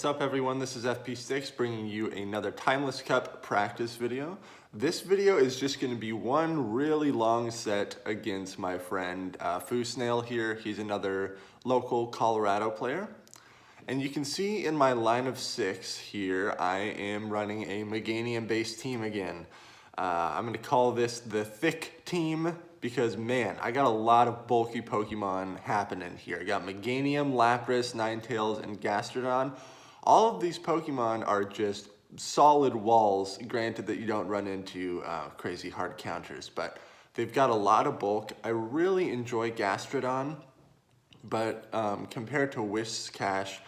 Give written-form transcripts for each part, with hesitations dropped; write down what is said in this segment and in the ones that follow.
What's up everyone, this is FP6 bringing you another Timeless Cup practice video. This video is just going to be one really long set against my friend Foo Snail here. He's another local Colorado player. And you can see in my line of 6 here, I am running a Meganium based team again. I'm going to call this the thick team because man, I got a lot of bulky Pokemon happening here. I got Meganium, Lapras, Ninetales, and Gastrodon. All of these Pokemon are just solid walls, granted that you don't run into crazy hard counters, but they've got a lot of bulk. I really enjoy Gastrodon, but compared to Whiscash,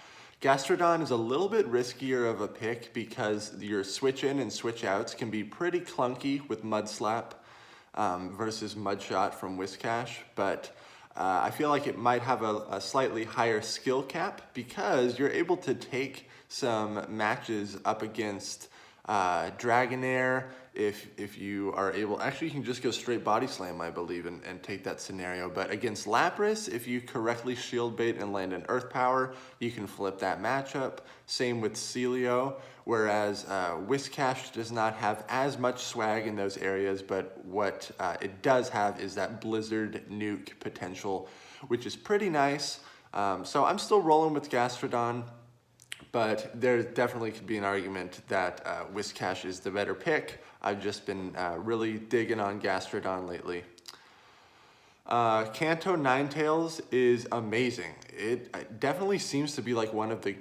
Gastrodon is a little bit riskier of a pick because your switch in and switch outs can be pretty clunky with Mud Slap versus Mudshot from Whiscash, but I feel like it might have a slightly higher skill cap because you're able to take some matches up against Dragonair if you are able. Actually, you can just go straight Body Slam, I believe, and take that scenario. But against Lapras, if you correctly Shield Bait and land an Earth Power, you can flip that matchup. Same with Celio, whereas Whiscash does not have as much swag in those areas, but what it does have is that Blizzard Nuke potential, which is pretty nice. So I'm still rolling with Gastrodon, but there definitely could be an argument that Whiscash is the better pick. I've just been really digging on Gastrodon lately. Kanto Ninetales is amazing. It definitely seems to be like one of the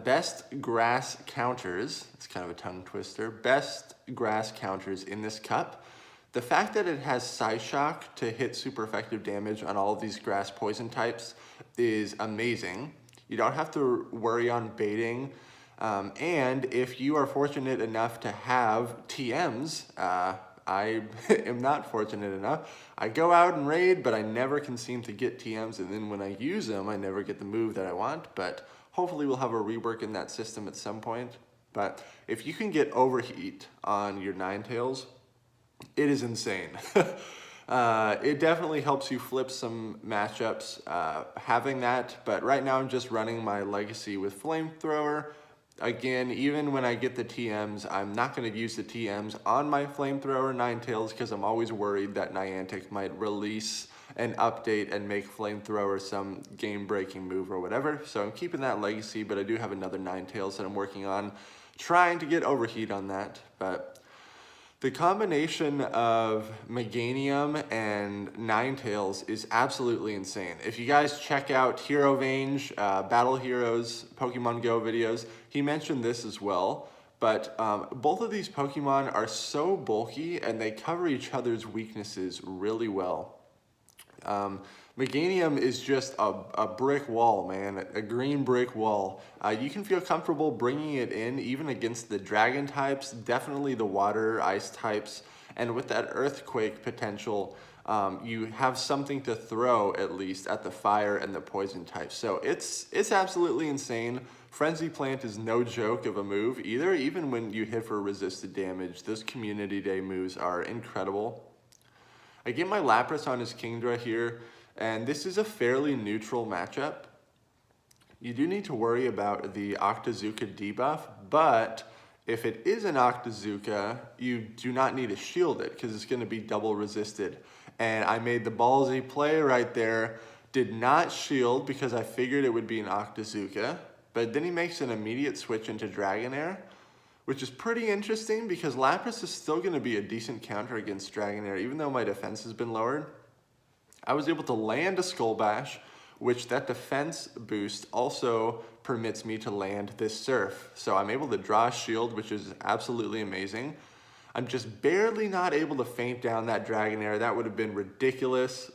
best grass counters. It's kind of a tongue twister. Best grass counters in this cup. The fact that it has Psyshock to hit super effective damage on all of these grass poison types is amazing. You don't have to worry on baiting. And if you are fortunate enough to have TMs, I am not fortunate enough. I go out and raid, but I never can seem to get TMs, and then when I use them, I never get the move that I want, but hopefully we'll have a rework in that system at some point. But if you can get Overheat on your Ninetales, it is insane. It definitely helps you flip some matchups having that, but right now I'm just running my Legacy with Flamethrower. Again, even when I get the TMs, I'm not going to use the TMs on my Flamethrower Ninetales because I'm always worried that Niantic might release an update and make Flamethrower some game-breaking move or whatever. So I'm keeping that Legacy, but I do have another Ninetales that I'm working on, trying to get Overheat on that, but the combination of Meganium and Ninetales is absolutely insane. If you guys check out Hero Vange, Battle Heroes, Pokemon Go videos, he mentioned this as well. But both of these Pokemon are so bulky and they cover each other's weaknesses really well. Meganium is just a brick wall, man, a green brick wall. You can feel comfortable bringing it in even against the dragon types, definitely the water, ice types, and with that earthquake potential, you have something to throw at least at the fire and the poison types. So it's absolutely insane. Frenzy Plant is no joke of a move either, even when you hit for resisted damage. Those Community Day moves are incredible. I get my Lapras on his Kingdra here, and this is a fairly neutral matchup. You do need to worry about the Octazooka debuff, but if it is an Octazooka, you do not need to shield it because it's going to be double resisted. And I made the ballsy play right there, did not shield because I figured it would be an Octazooka, but then he makes an immediate switch into Dragonair, which is pretty interesting because Lapras is still going to be a decent counter against Dragonair, even though my defense has been lowered. I was able to land a Skull Bash, which that defense boost also permits me to land this Surf. So I'm able to draw a shield, which is absolutely amazing. I'm just barely not able to feint down that Dragonair. That would have been ridiculous.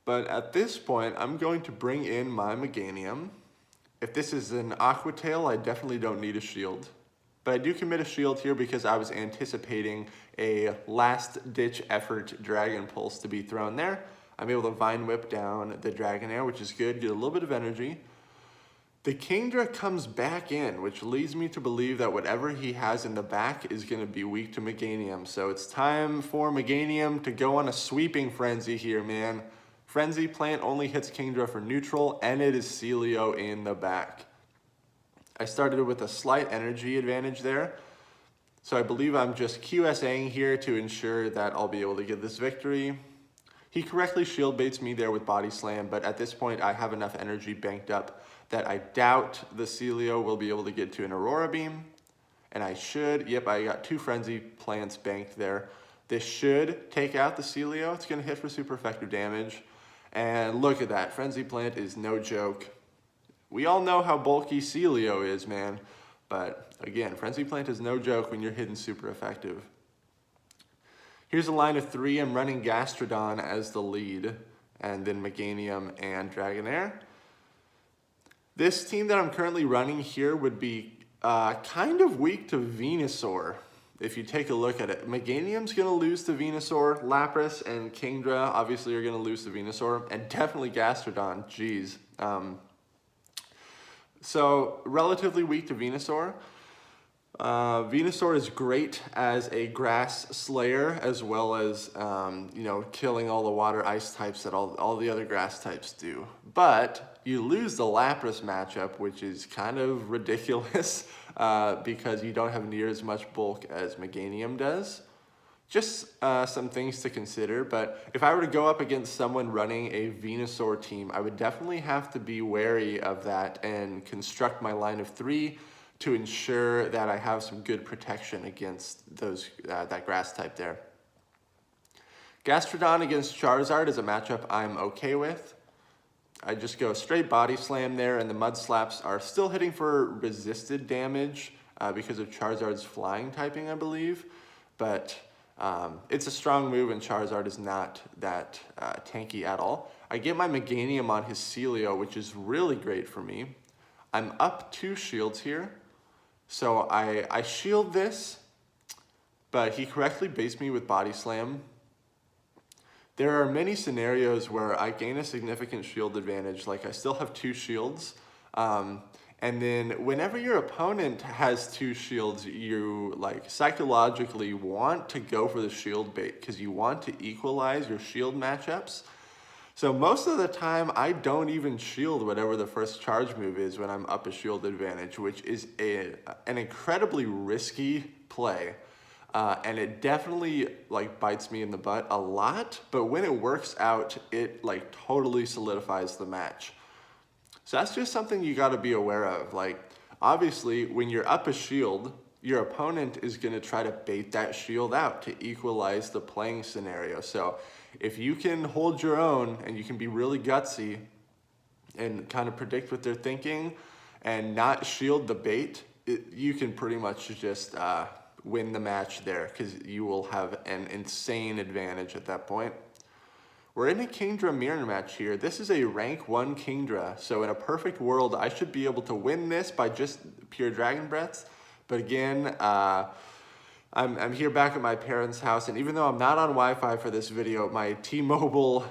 But at this point, I'm going to bring in my Meganium. If this is an Aqua Tail, I definitely don't need a shield. But I do commit a shield here because I was anticipating a last-ditch effort Dragon Pulse to be thrown there. I'm able to Vine Whip down the Dragonair, which is good, get a little bit of energy. The Kingdra comes back in, which leads me to believe that whatever he has in the back is going to be weak to Meganium. So it's time for Meganium to go on a sweeping frenzy here, man. Frenzy Plant only hits Kingdra for neutral, and it is Celio in the back. I started with a slight energy advantage there, so I believe I'm just QSAing here to ensure that I'll be able to get this victory. He correctly shield baits me there with Body Slam, but at this point I have enough energy banked up that I doubt the Celio will be able to get to an Aurora Beam. And I should, yep, I got 2 Frenzy Plants banked there. This should take out the Celio. It's gonna hit for super effective damage. And look at that, Frenzy Plant is no joke. We all know how bulky Celio is, man. But again, Frenzy Plant is no joke when you're hitting super effective. Here's a line of 3. I'm running Gastrodon as the lead, and then Meganium and Dragonair. This team that I'm currently running here would be kind of weak to Venusaur. If you take a look at it, Meganium's gonna lose to Venusaur, Lapras and Kingdra obviously are gonna lose to Venusaur, and definitely Gastrodon, geez. So relatively weak to Venusaur. Venusaur is great as a grass slayer, as well as you know, killing all the water ice types that all the other grass types do. But you lose the Lapras matchup, which is kind of ridiculous because you don't have near as much bulk as Meganium does. Just some things to consider, but if I were to go up against someone running a Venusaur team, I would definitely have to be wary of that and construct my line of 3 to ensure that I have some good protection against those that grass type there. Gastrodon against Charizard is a matchup I'm okay with. I just go straight Body Slam there, and the Mud Slaps are still hitting for resisted damage because of Charizard's flying typing, I believe. But it's a strong move, and Charizard is not that tanky at all. I get my Meganium on his Celio, which is really great for me. I'm up 2 shields here. So I shield this, but he correctly baits me with Body Slam. There are many scenarios where I gain a significant shield advantage, like I still have 2 shields. And then whenever your opponent has 2 shields, you like psychologically want to go for the shield bait because you want to equalize your shield matchups. So most of the time, I don't even shield whatever the first charge move is when I'm up a shield advantage, which is an incredibly risky play. And it definitely like bites me in the butt a lot, but when it works out, it like totally solidifies the match. So that's just something you gotta be aware of. Like, obviously, when you're up a shield, your opponent is gonna try to bait that shield out to equalize the playing scenario. So if you can hold your own and you can be really gutsy and kind of predict what they're thinking and not shield the bait, you can pretty much just win the match there because you will have an insane advantage at that point. We're in a Kingdra mirror match here. This is a rank 1 Kingdra, so in a perfect world, I should be able to win this by just pure Dragon Breaths. But again, I'm here back at my parents' house, and even though I'm not on Wi-Fi for this video, my T-Mobile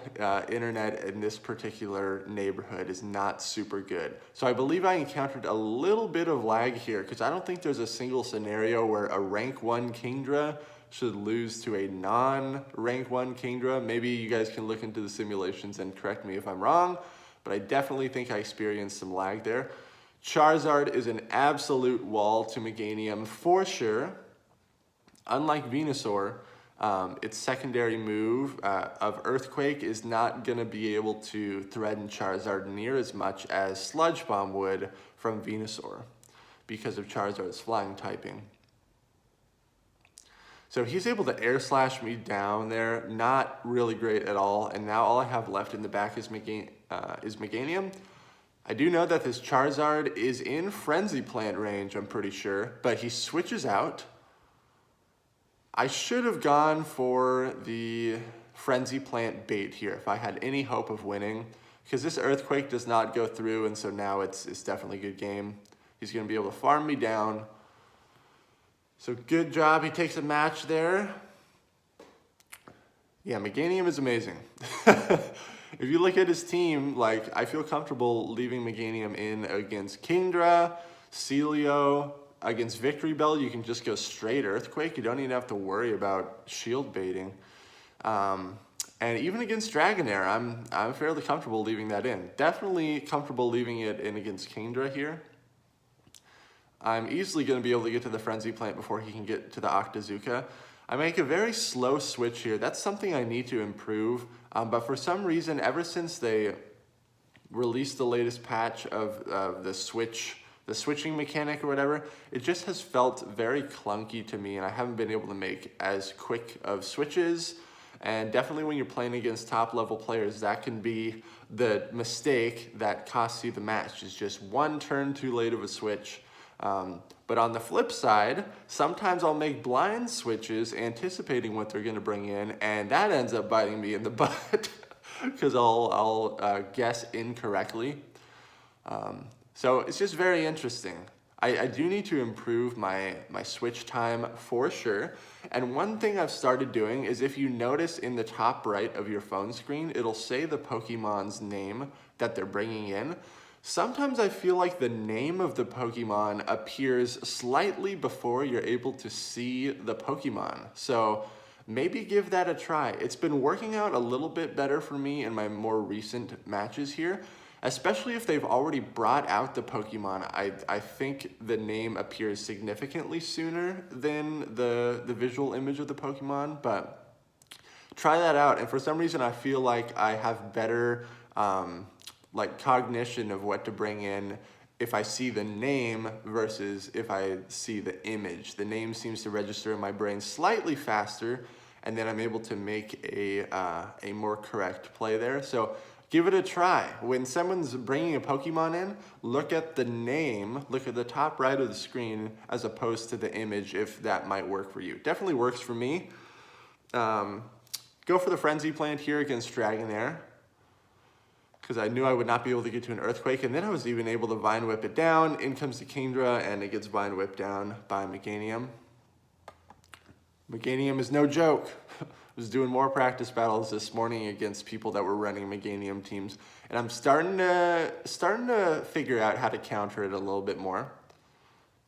internet in this particular neighborhood is not super good. So I believe I encountered a little bit of lag here, because I don't think there's a single scenario where a rank 1 Kingdra should lose to a non-rank 1 Kingdra. Maybe you guys can look into the simulations and correct me if I'm wrong, but I definitely think I experienced some lag there. Charizard is an absolute wall to Meganium for sure. Unlike Venusaur, its secondary move of Earthquake is not going to be able to threaten Charizard near as much as Sludge Bomb would from Venusaur because of Charizard's flying typing. So he's able to air slash me down there, not really great at all, and now all I have left in the back is Meganium. I do know that this Charizard is in Frenzy Plant range, I'm pretty sure, but he switches out. I should have gone for the Frenzy Plant bait here if I had any hope of winning, because this Earthquake does not go through, and so now it's definitely a good game. He's going to be able to farm me down. So good job, he takes a match there. Yeah, Meganium is amazing. If you look at his team, like, I feel comfortable leaving Meganium in against Kingdra, Celio. Against Victory Bell, you can just go straight Earthquake. You don't even have to worry about shield baiting. And even against Dragonair, I'm fairly comfortable leaving that in. Definitely comfortable leaving it in against Kingdra here. I'm easily going to be able to get to the Frenzy Plant before he can get to the Octazooka. I make a very slow switch here. That's something I need to improve. But for some reason, ever since they released the latest patch of the switching mechanic or whatever, it just has felt very clunky to me, and I haven't been able to make as quick of switches. And definitely when you're playing against top level players, that can be the mistake that costs you the match, is just one turn too late of a switch. But on the flip side, sometimes I'll make blind switches anticipating what they're gonna bring in, and that ends up biting me in the butt because I'll guess incorrectly. So it's just very interesting. I do need to improve my switch time for sure. And one thing I've started doing is, if you notice in the top right of your phone screen, it'll say the Pokemon's name that they're bringing in. Sometimes I feel like the name of the Pokemon appears slightly before you're able to see the Pokemon. So maybe give that a try. It's been working out a little bit better for me in my more recent matches here, especially if they've already brought out the Pokemon. I think the name appears significantly sooner than the visual image of the Pokemon, but try that out. And for some reason, I feel like I have better like cognition of what to bring in if I see the name versus if I see the image. The name seems to register in my brain slightly faster, and then I'm able to make a more correct play there. So give it a try. When someone's bringing a Pokemon in, look at the name, look at the top right of the screen as opposed to the image, if that might work for you. Definitely works for me. Go for the Frenzy Plant here against Dragonair, because I knew I would not be able to get to an Earthquake, and then I was even able to Vine Whip it down. In comes the Kingdra, and it gets Vine Whipped down by Meganium. Meganium is no joke. I was doing more practice battles this morning against people that were running Meganium teams, and I'm starting to figure out how to counter it a little bit more.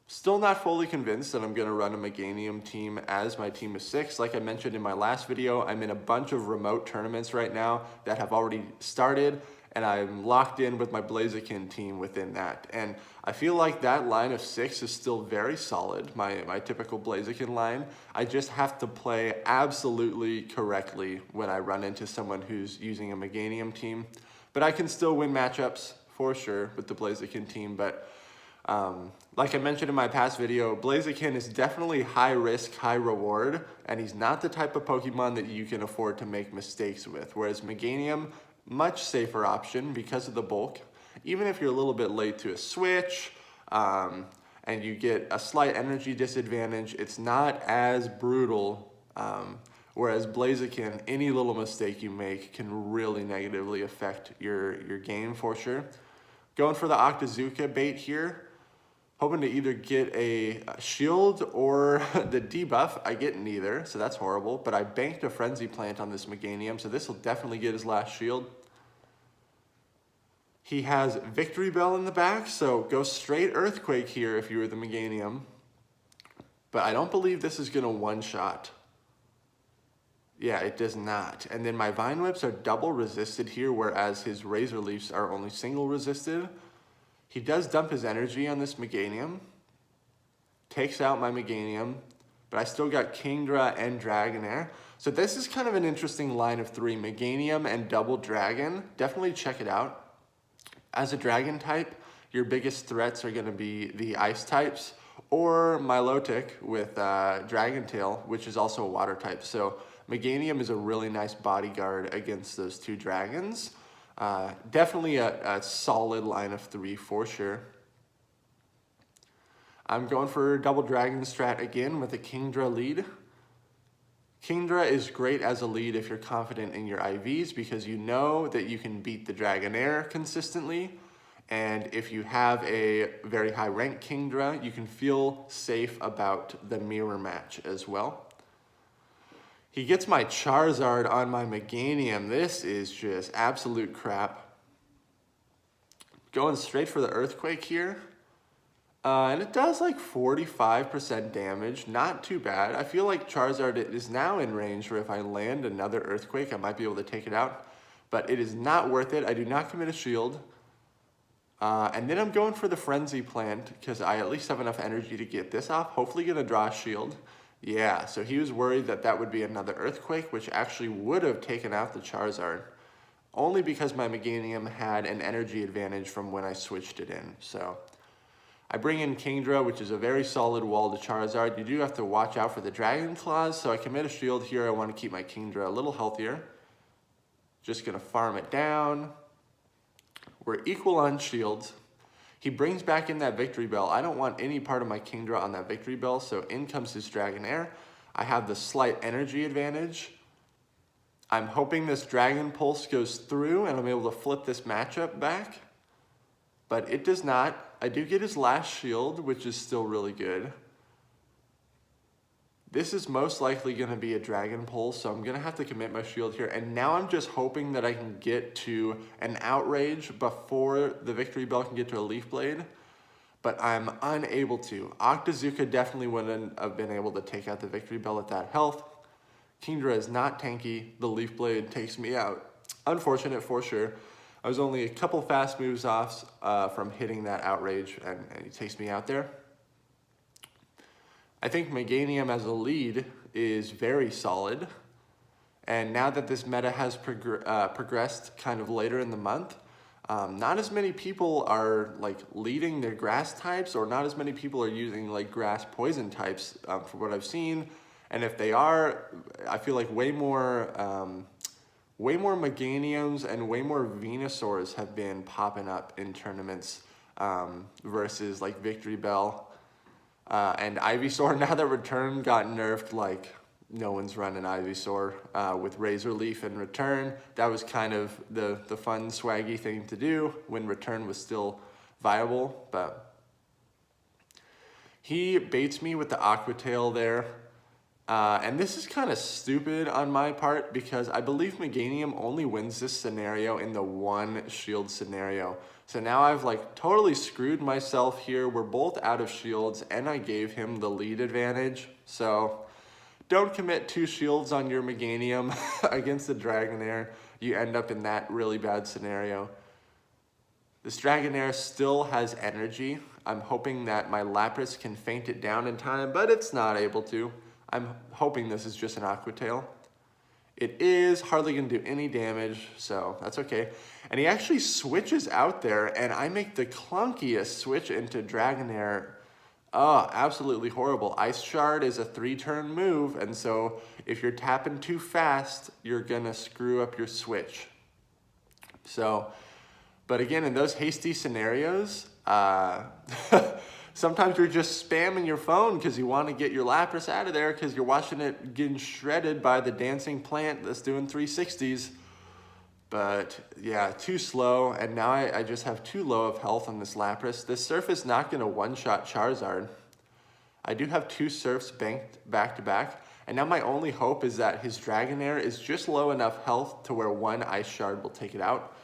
Still not fully convinced that I'm going to run a Meganium team as my team of 6. Like I mentioned in my last video, I'm in a bunch of remote tournaments right now that have already started, and I'm locked in with my Blaziken team within that. And I feel like that line of 6 is still very solid, my typical Blaziken line. I just have to play absolutely correctly when I run into someone who's using a Meganium team. But I can still win matchups for sure with the Blaziken team. But like I mentioned in my past video, Blaziken is definitely high risk, high reward, and he's not the type of Pokemon that you can afford to make mistakes with. Whereas Meganium, much safer option because of the bulk. Even if you're a little bit late to a switch, and you get a slight energy disadvantage, it's not as brutal. Whereas Blaziken, any little mistake you make can really negatively affect your game for sure. Going for the Octazooka bait here, hoping to either get a shield or the debuff. I get neither, so that's horrible, but I banked a Frenzy Plant on this Meganium, so this will definitely get his last shield. He has Victory Bell in the back, so go straight Earthquake here if you were the Meganium. But I don't believe this is going to one-shot. Yeah, it does not. And then my Vine Whips are double resisted here, whereas his Razor Leafs are only single resisted. He does dump his energy on this Meganium, takes out my Meganium, but I still got Kingdra and Dragonair. So this is kind of an interesting line of 3, Meganium and Double Dragon. Definitely check it out. As a Dragon type, your biggest threats are going to be the Ice types, or Milotic with Dragon Tail, which is also a Water type. So Meganium is a really nice bodyguard against those 2 dragons. Definitely a solid line of 3 for sure. I'm going for Double Dragon strat again with a Kingdra lead. Kingdra is great as a lead if you're confident in your IVs, because you know that you can beat the Dragonair consistently. And if you have a very high rank Kingdra, you can feel safe about the mirror match as well. He gets my Charizard on my Meganium. This is just absolute crap. Going straight for the Earthquake here. And it does like 45% damage, not too bad. I feel like Charizard is now in range where if I land another Earthquake, I might be able to take it out. But it is not worth it. I do not commit a shield. And then I'm going for the Frenzy Plant because I at least have enough energy to get this off. Hopefully gonna draw a shield. Yeah, so he was worried that that would be another Earthquake, which actually would have taken out the Charizard. Only because my Meganium had an energy advantage from when I switched it in. So I bring in Kingdra, which is a very solid wall to Charizard. You do have to watch out for the Dragon Claws, so I commit a shield here. I want to keep my Kingdra a little healthier. Just gonna farm it down. We're equal on shields. He brings back in that Victory Bell. I don't want any part of my Kingdra on that Victory Bell, so in comes his Dragonair. I have the slight energy advantage. I'm hoping this Dragon Pulse goes through and I'm able to flip this matchup back, but it does not. I do get his last shield, which is still really good. This is most likely going to be a Dragon Pulse, so I'm going to have to commit my shield here. And now I'm just hoping that I can get to an Outrage before the Victory Bell can get to a Leaf Blade, but I'm unable to. Octazooka definitely wouldn't have been able to take out the Victory Bell at that health. Kingdra is not tanky. The Leaf Blade takes me out. Unfortunate for sure. I was only a couple fast moves off from hitting that Outrage, and he takes me out there. I think Meganium as a lead is very solid. And now that this meta has progressed kind of later in the month, not as many people are like leading their grass types, or not as many people are using like grass poison types from what I've seen. And if they are, I feel like way more Meganiums and way more Venusaurs have been popping up in tournaments versus like Victory Bell. And Ivysaur, now that Return got nerfed, like no one's running Ivysaur with Razor Leaf in Return. That was kind of the fun, swaggy thing to do when Return was still viable. But he baits me with the Aqua Tail there. And this is kind of stupid on my part because I believe Meganium only wins this scenario in the one shield scenario. So now I've like totally screwed myself here. We're both out of shields and I gave him the lead advantage. So don't commit 2 shields on your Meganium against the Dragonair. You end up in that really bad scenario. This Dragonair still has energy. I'm hoping that my Lapras can feint it down in time, but it's not able to. I'm hoping this is just an Aqua Tail. It is hardly going to do any damage, so that's okay. And he actually switches out there, and I make the clunkiest switch into Dragonair. Oh, absolutely horrible. Ice Shard is a 3-turn move, and so if you're tapping too fast, you're going to screw up your switch. So, but again, in those hasty scenarios, sometimes you're just spamming your phone because you want to get your Lapras out of there because you're watching it getting shredded by the dancing plant that's doing 360s. But yeah, too slow, and now I just have too low of health on this Lapras. This Surf is not going to one-shot Charizard. I do have 2 Surfs banked back-to-back, and now my only hope is that his Dragonair is just low enough health to where 1 Ice Shard will take it out.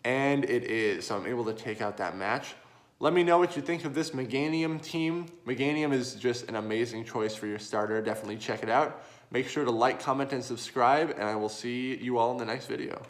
And it is, so I'm able to take out that match. Let me know what you think of this Meganium team. Meganium is just an amazing choice for your starter. Definitely check it out. Make sure to like, comment, and subscribe, and I will see you all in the next video.